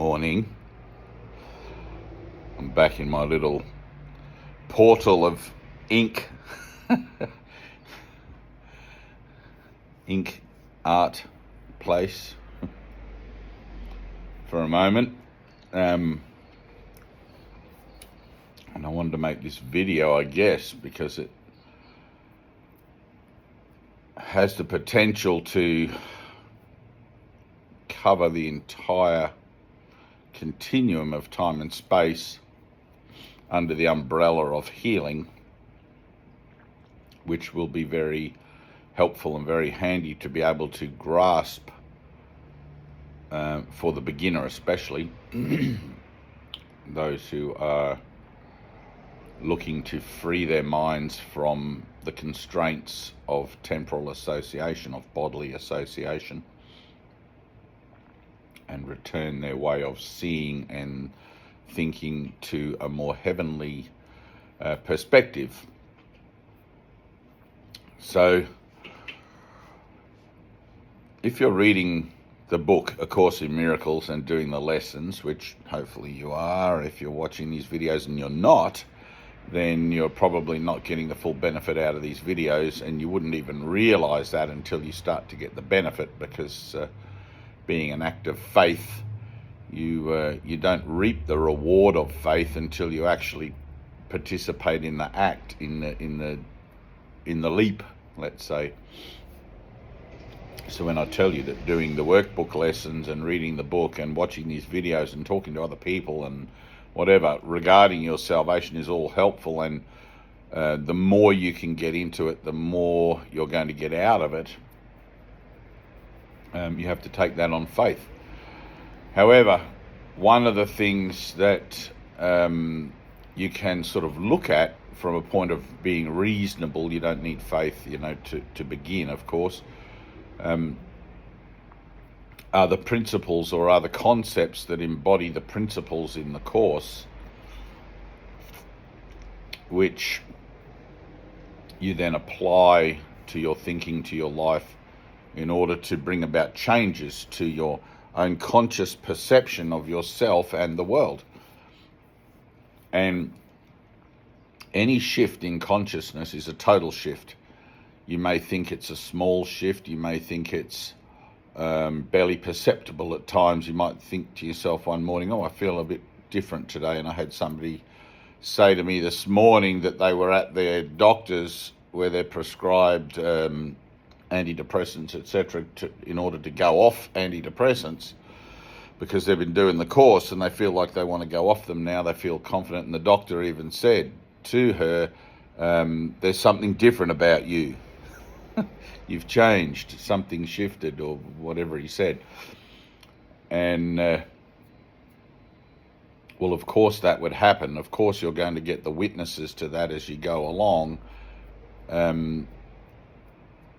morning. I'm back in my little portal of ink art place for a moment, and I wanted to make this video, I guess, because it has the potential to cover the entire continuum of time and space under the umbrella of healing, which will be very helpful and very handy to be able to grasp for the beginner, especially those who are looking to free their minds from the constraints of temporal association, of bodily association, and return their way of seeing and thinking to a more heavenly perspective. So, if you're reading the book, A Course in Miracles, and doing the lessons, which hopefully you are, if you're watching these videos and you're not, then you're probably not getting the full benefit out of these videos, and you wouldn't even realize that until you start to get the benefit, because being an act of faith, you don't reap the reward of faith until you actually participate in the act, in the leap, let's say. So when I tell you that doing the workbook lessons and reading the book and watching these videos and talking to other people and whatever regarding your salvation is all helpful, and the more you can get into it, the more you're going to get out of it, you have to take that on faith. However, one of the things that you can sort of look at from a point of being reasonable, you don't need faith, to begin, of course, are the principles, or are the concepts that embody the principles in the Course, which you then apply to your thinking, to your life, in order to bring about changes to your own conscious perception of yourself and the world. And any shift in consciousness is a total shift. You may think it's a small shift, you may think it's barely perceptible at times. You might think to yourself one morning, I feel a bit different today. And I had somebody say to me this morning that they were at their doctor's where they're prescribed antidepressants, etc., in order to go off antidepressants, because they've been doing the course and they feel like they want to go off them now. They feel confident, and the doctor even said to her, there's something different about you. You've changed, something shifted, or whatever he said. And well, of course that would happen. Of course you're going to get the witnesses to that as you go along,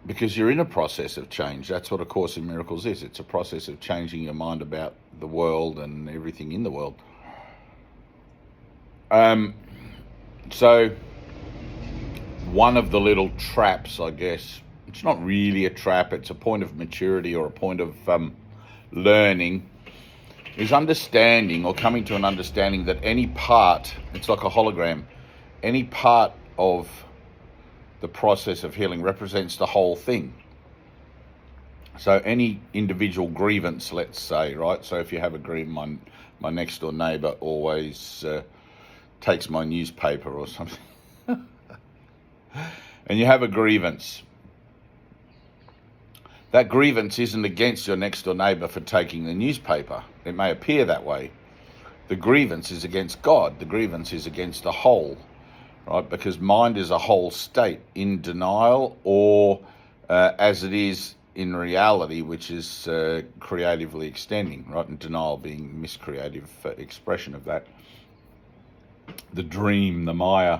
because you're in a process of change. That's what A Course in Miracles is. It's a process of changing your mind about the world and everything in the world. So one of the little traps, I guess, it's not really a trap, it's a point of maturity or a point of learning, is understanding, or coming to an understanding, that any part, it's like a hologram, any part of the process of healing represents the whole thing. So any individual grievance, let's say, right? So if you have a grievance, my next door neighbour always takes my newspaper or something. And you have a grievance. That grievance isn't against your next door neighbour for taking the newspaper. It may appear that way. The grievance is against God. The grievance is against the whole, right? Because mind is a whole state, in denial, or as it is in reality, which is creatively extending, right? And denial being miscreative expression of that. The dream, the Maya.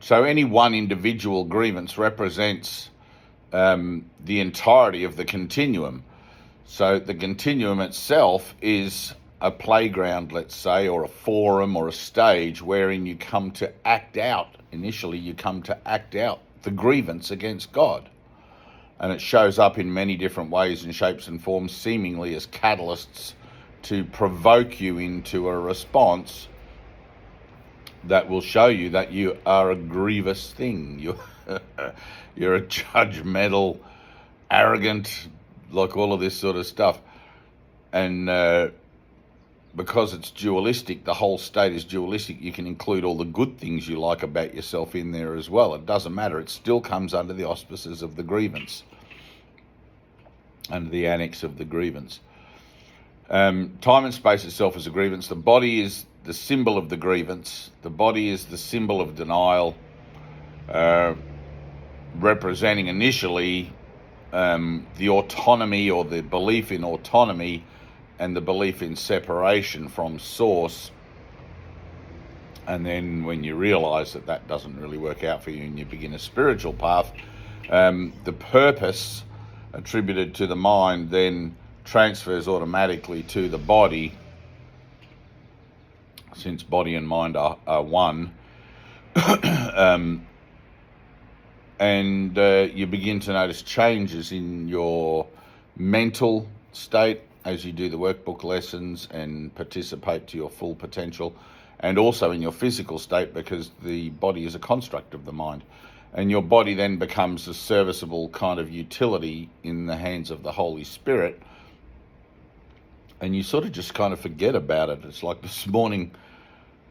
So any one individual grievance represents the entirety of the continuum. So the continuum itself is a playground, let's say, or a forum or a stage wherein you come to act out. Initially, you come to act out the grievance against God. And it shows up in many different ways and shapes and forms, seemingly as catalysts to provoke you into a response that will show you that you are a grievous thing. You're a judgmental, arrogant, like all of this sort of stuff. And because it's dualistic, the whole state is dualistic, you can include all the good things you like about yourself in there as well. It doesn't matter. It still comes under the auspices of the grievance, under the annex of the grievance. Time and space itself is a grievance. The body is the symbol of the grievance. The body is the symbol of denial, representing initially the autonomy, or the belief in autonomy, and the belief in separation from source. And then when you realize that that doesn't really work out for you and you begin a spiritual path, the purpose attributed to the mind then transfers automatically to the body, since body and mind are one. And you begin to notice changes in your mental state as you do the workbook lessons and participate to your full potential, and also in your physical state, because the body is a construct of the mind. And your body then becomes a serviceable kind of utility in the hands of the Holy Spirit. And you sort of just kind of forget about it. It's like this morning,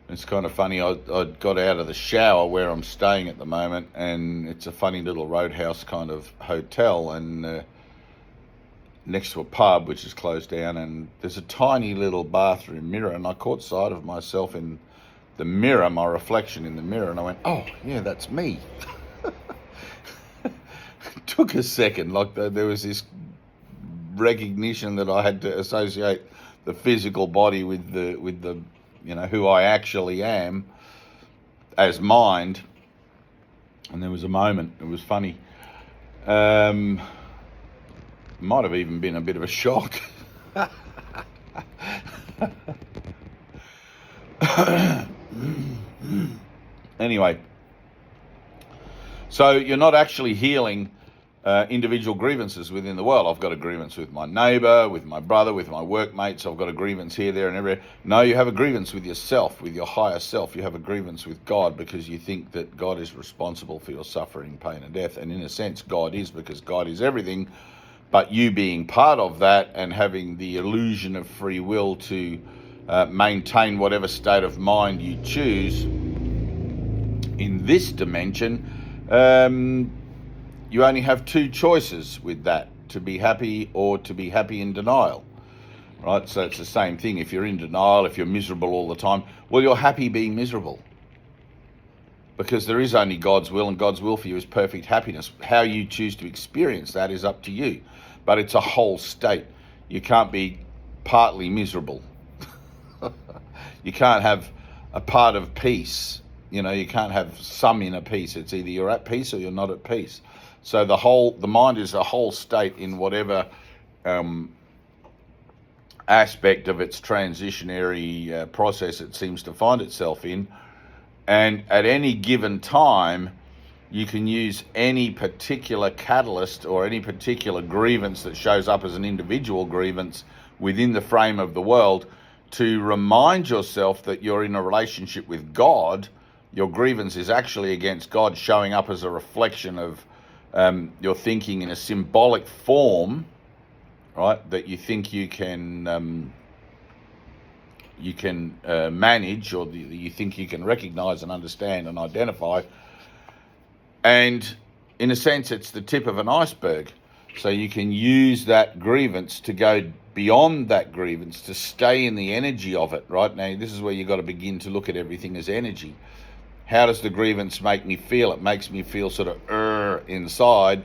it's kind of funny, I got out of the shower where I'm staying at the moment, and it's a funny little roadhouse kind of hotel, and next to a pub which is closed down, and there's a tiny little bathroom mirror, and I caught sight of myself in the mirror, my reflection in the mirror, and I went, oh yeah, that's me. It took a second, like there was this recognition that I had to associate the physical body with the who I actually am as mind. And there was a moment, it was funny, might have even been a bit of a shock. Anyway, so you're not actually healing individual grievances within the world. I've got a grievance with my neighbour, with my brother, with my workmates. I've got a grievance here, there and everywhere. No, you have a grievance with yourself, with your higher self. You have a grievance with God because you think that God is responsible for your suffering, pain and death. And in a sense, God is, because God is everything. But you being part of that and having the illusion of free will to maintain whatever state of mind you choose in this dimension, you only have two choices with that: to be happy or to be happy in denial, right? So it's the same thing. If you're in denial, if you're miserable all the time, well, you're happy being miserable, because there is only God's will, and God's will for you is perfect happiness. How you choose to experience that is up to you, but it's a whole state. You can't be partly miserable. You can't have a part of peace. You know, you can't have some inner peace. It's either you're at peace or you're not at peace. So the mind is a whole state in whatever aspect of its transitionary process it seems to find itself in. And at any given time, you can use any particular catalyst or any particular grievance that shows up as an individual grievance within the frame of the world to remind yourself that you're in a relationship with God. Your grievance is actually against God, showing up as a reflection of your thinking in a symbolic form, right? That you think you can manage, or you think you can recognize and understand and identify. And in a sense, it's the tip of an iceberg. So you can use that grievance to go beyond that grievance, to stay in the energy of it, right? Now, this is where you've got to begin to look at everything as energy. How does the grievance make me feel? It makes me feel sort of inside.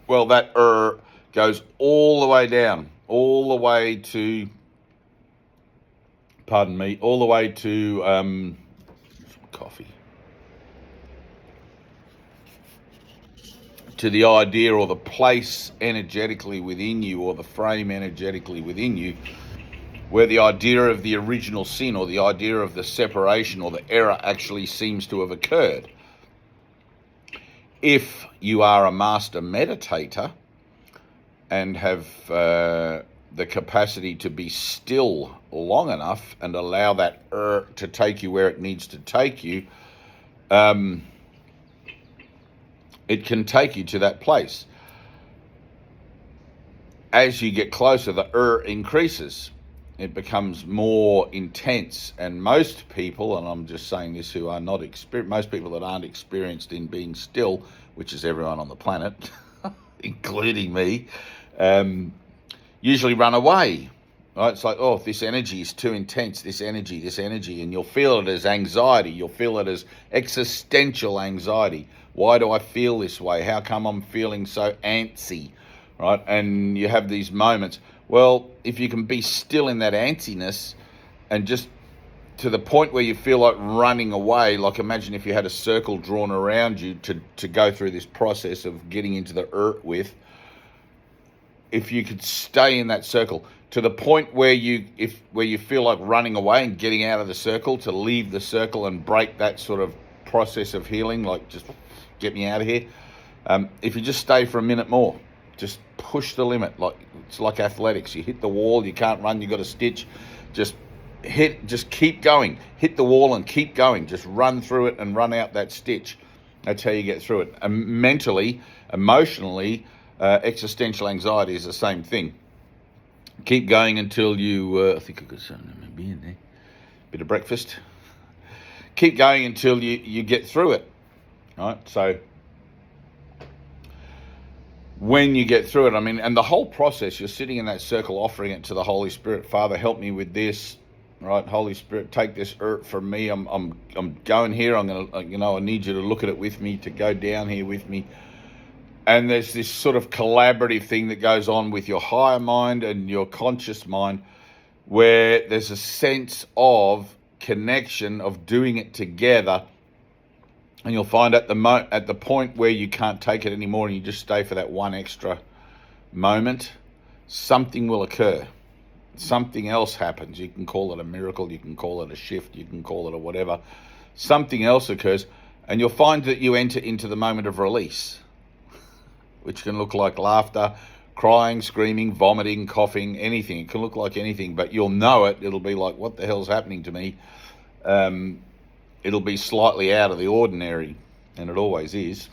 Well, that goes all the way down, all the way to, all the way to coffee. To the idea or the place energetically within you, or the frame energetically within you, where the idea of the original sin or the idea of the separation or the error actually seems to have occurred. If you are a master meditator and have the capacity to be still long enough and allow that to take you where it needs to take you, it can take you to that place. As you get closer, the increases. It becomes more intense. And most people, and I'm just saying this, who are not most people that aren't experienced in being still, which is everyone on the planet, including me, usually run away. Right? It's like, oh, this energy is too intense, this energy, and you'll feel it as anxiety. You'll feel it as existential anxiety. Why do I feel this way? How come I'm feeling so antsy? Right? And you have these moments. Well, if you can be still in that antsiness and just to the point where you feel like running away, like imagine if you had a circle drawn around you to go through this process of getting into the with, if you could stay in that circle to the point where you feel like running away and getting out of the circle, to leave the circle and break that sort of process of healing, like just get me out of here. If you just stay for a minute more, just push the limit. Like it's like athletics. You hit the wall, you can't run, you got a stitch. Just keep going. Hit the wall and keep going. Just run through it and run out that stitch. That's how you get through it. And mentally, emotionally, existential anxiety is the same thing. Keep going until you, I think I've got something in my beer there. Bit of breakfast. Keep going until you get through it. Right? So when you get through it, I mean, and the whole process, you're sitting in that circle offering it to the Holy Spirit. Father, help me with this. Right? Holy Spirit, take this from me. I'm going here. I'm going to, I need you to look at it with me, to go down here with me. And there's this sort of collaborative thing that goes on with your higher mind and your conscious mind, where there's a sense of connection, of doing it together. And you'll find at the point where you can't take it anymore and you just stay for that one extra moment, something will occur. Something else happens. You can call it a miracle, you can call it a shift, you can call it a whatever. Something else occurs, and you'll find that you enter into the moment of release, which can look like laughter, crying, screaming, vomiting, coughing, anything. It can look like anything, but you'll know it. It'll be like, what the hell's happening to me? It'll be slightly out of the ordinary, and it always is.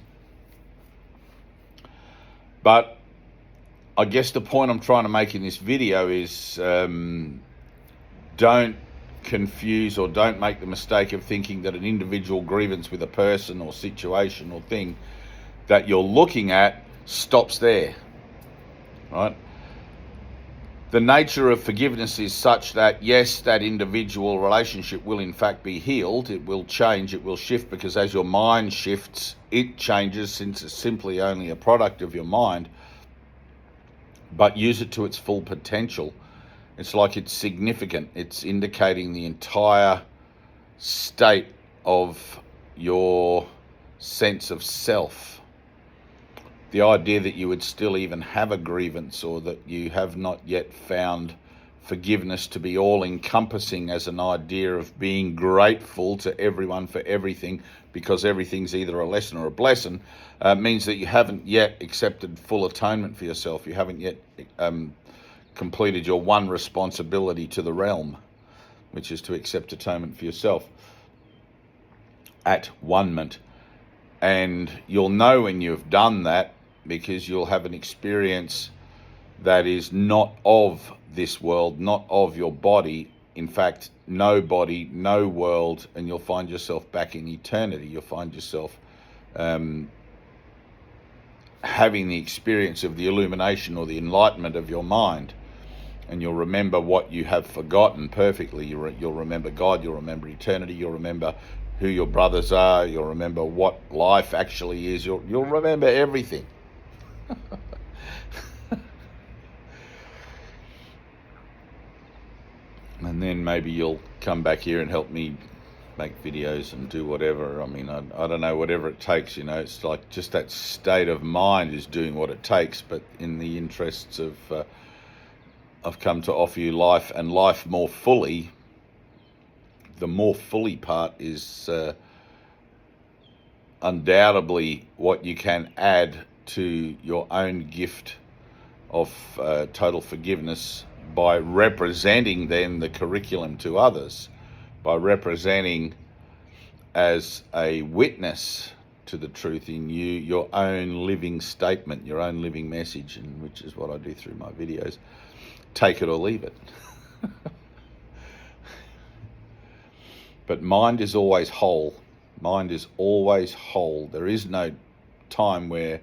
But I guess the point I'm trying to make in this video is don't confuse or don't make the mistake of thinking that an individual grievance with a person or situation or thing that you're looking at stops there, right? The nature of forgiveness is such that, yes, that individual relationship will in fact be healed. It will change, it will shift, because as your mind shifts, it changes, since it's simply only a product of your mind. But use it to its full potential. It's like it's significant. It's indicating the entire state of your sense of self. The idea that you would still even have a grievance, or that you have not yet found forgiveness to be all-encompassing as an idea of being grateful to everyone for everything, because everything's either a lesson or a blessing, means that you haven't yet accepted full atonement for yourself. You haven't yet completed your one responsibility to the realm, which is to accept atonement for yourself at one-ment. And you'll know when you've done that, because you'll have an experience that is not of this world, not of your body. In fact, no body, no world, and you'll find yourself back in eternity. You'll find yourself having the experience of the illumination or the enlightenment of your mind. And you'll remember what you have forgotten perfectly. You'll remember God, you'll remember eternity, you'll remember who your brothers are, you'll remember what life actually is, you'll remember everything. And then maybe you'll come back here and help me make videos and do whatever. I mean, I don't know, whatever it takes, it's like just that state of mind is doing what it takes. But in the interests of, I've come to offer you life, and life more fully. The more fully part is undoubtedly what you can add to your own gift of total forgiveness by representing then the curriculum to others, by representing as a witness to the truth in you, your own living statement, your own living message, and which is what I do through my videos. Take it or leave it. But mind is always whole. Mind is always whole. There is no time where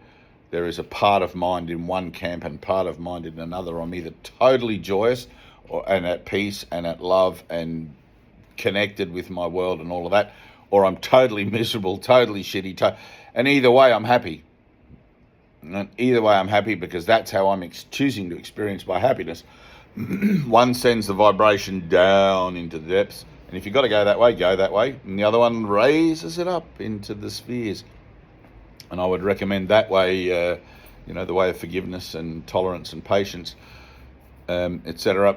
there is a part of mind in one camp and part of mind in another. I'm either totally joyous and at peace and at love and connected with my world and all of that, or I'm totally miserable, totally shitty. And either way, I'm happy. And either way, I'm happy because that's how I'm choosing to experience my happiness. One sends the vibration down into the depths. And if you've got to go that way, go that way. And the other one raises it up into the spheres. And I would recommend that way, the way of forgiveness and tolerance and patience, etc.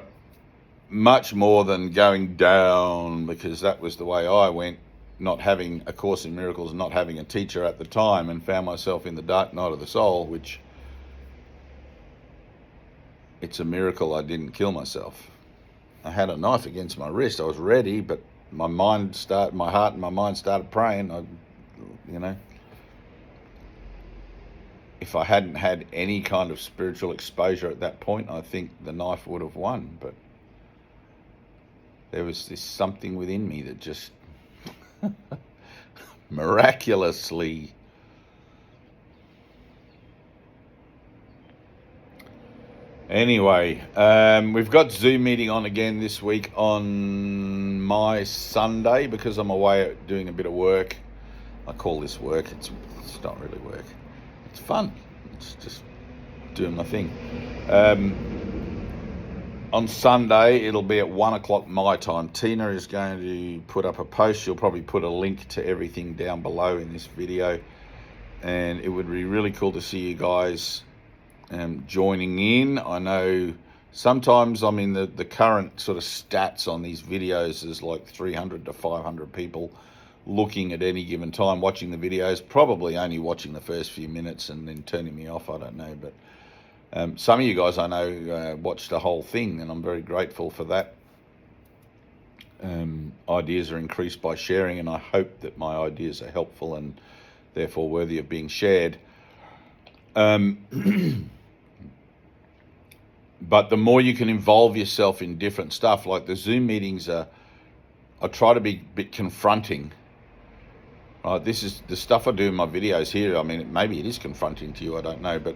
Much more than going down, because that was the way I went, not having A Course in Miracles, not having a teacher at the time, and found myself in the dark night of the soul, which it's a miracle I didn't kill myself. I had a knife against my wrist. I was ready, but my heart and my mind started praying. If I hadn't had any kind of spiritual exposure at that point, I think the knife would have won. But there was this something within me that just miraculously Anyway, we've got Zoom meeting on again this week on my Sunday because I'm away doing a bit of work. I call this work. It's not really work. It's fun. It's just doing my thing. On Sunday, it'll be at 1 o'clock my time. Tyna is going to put up a post. She'll probably put a link to everything down below in this video. And it would be really cool to see you guys joining in. I know sometimes, the current sort of stats on these videos is like 300 to 500 people looking at any given time, watching the videos, probably only watching the first few minutes and then turning me off, I don't know. But some of you guys I know watched the whole thing, and I'm very grateful for that. Ideas are increased by sharing, and I hope that my ideas are helpful and therefore worthy of being shared. But the more you can involve yourself in different stuff, like the Zoom meetings I try to be a bit confronting. Right, this is the stuff I do in my videos here. Maybe it is confronting to you, I don't know, but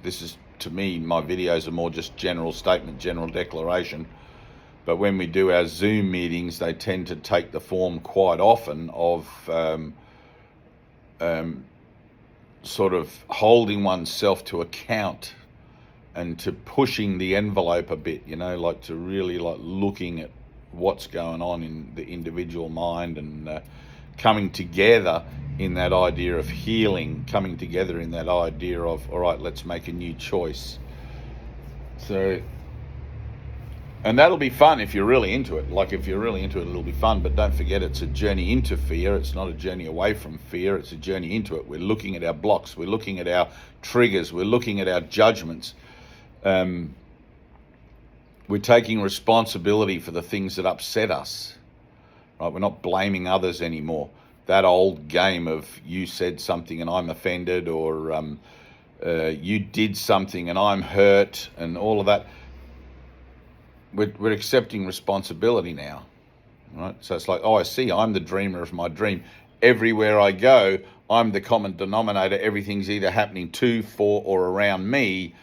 this is, to me, my videos are more just general statement, general declaration. But when we do our Zoom meetings, they tend to take the form quite often of sort of holding oneself to account and to pushing the envelope a bit, like to really like looking at what's going on in the individual mind and coming together in that idea of healing, coming together in that idea of, all right, let's make a new choice. So, and that'll be fun if you're really into it. Like if you're really into it, it'll be fun, but don't forget it's a journey into fear. It's not a journey away from fear. It's a journey into it. We're looking at our blocks. We're looking at our triggers. We're looking at our judgments. We're taking responsibility for the things that upset us, right? We're not blaming others anymore. That old game of you said something and I'm offended, or you did something and I'm hurt, and all of that. We're accepting responsibility now, right? So it's like, oh, I see, I'm the dreamer of my dream. Everywhere I go, I'm the common denominator. Everything's either happening to, for, or around me.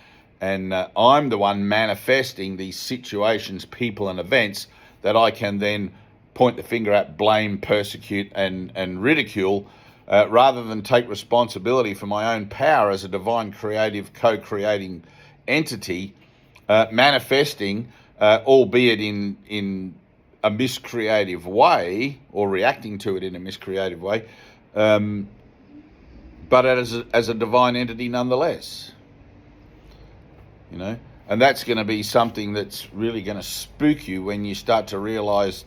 And I'm the one manifesting these situations, people, and events that I can then point the finger at, blame, persecute, and ridicule, rather than take responsibility for my own power as a divine, creative, co-creating entity, manifesting, albeit in a miscreative way, or reacting to it in a miscreative way, but as a divine entity nonetheless. And that's going to be something that's really going to spook you when you start to realize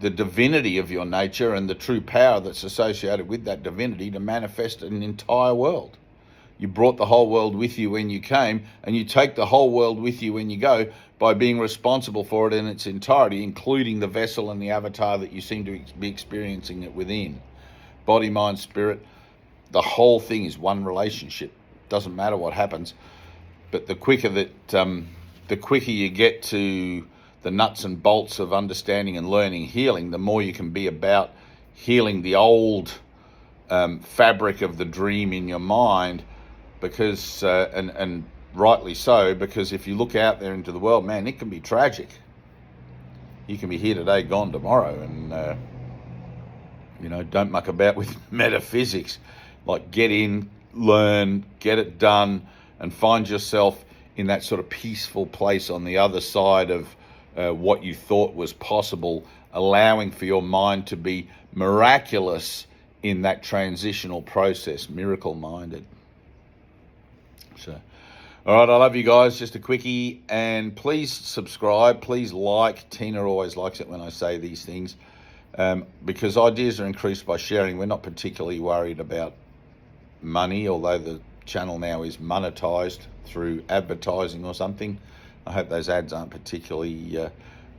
the divinity of your nature and the true power that's associated with that divinity to manifest an entire world, You brought the whole world with you when you came, and you take the whole world with you when you go by being responsible for it in its entirety, including the vessel and the avatar that you seem to be experiencing it within. Body, mind, spirit, the whole thing is one relationship. Doesn't matter what happens, but the quicker you get to the nuts and bolts of understanding and learning healing, the more you can be about healing the old fabric of the dream in your mind, because and rightly so, because if you look out there into the world, man, it can be tragic. You can be here today, gone tomorrow, and don't muck about with metaphysics. Like, get in, learn, get it done, and find yourself in that sort of peaceful place on the other side of what you thought was possible, allowing for your mind to be miraculous in that transitional process, miracle-minded. So, all right, I love you guys. Just a quickie, and please subscribe, please like. Tina always likes it when I say these things, because ideas are increased by sharing. We're not particularly worried about money, although the channel now is monetized through advertising or something. I hope those ads aren't particularly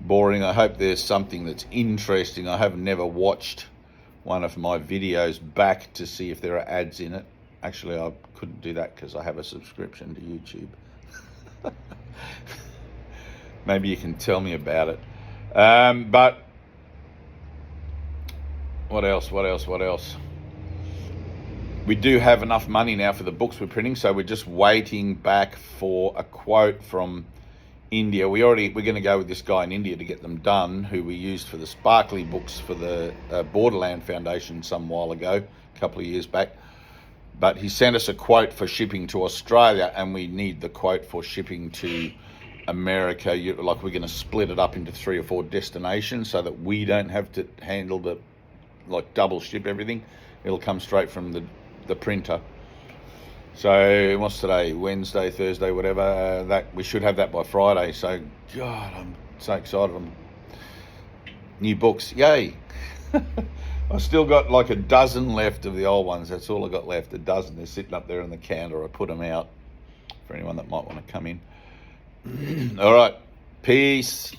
boring. I hope there's something that's interesting. I have never watched one of my videos back to see if there are ads in it. Actually, I couldn't do that because I have a subscription to YouTube. Maybe you can tell me about it. But what else? We do have enough money now for the books we're printing, so we're just waiting back for a quote from India. We're going to go with this guy in India to get them done, who we used for the sparkly books for the Borderland Foundation some while ago, a couple of years back. But he sent us a quote for shipping to Australia, and we need the quote for shipping to America. We're going to split it up into 3 or 4 destinations so that we don't have to handle double ship everything. It'll come straight from the printer. So what's today? Wednesday, Thursday, whatever. That we should have that by Friday. So God, I'm so excited. New books, yay! I've still got like a dozen left of the old ones. That's all I got left. A dozen. They're sitting up there on the counter. I put them out for anyone that might want to come in. All right, peace.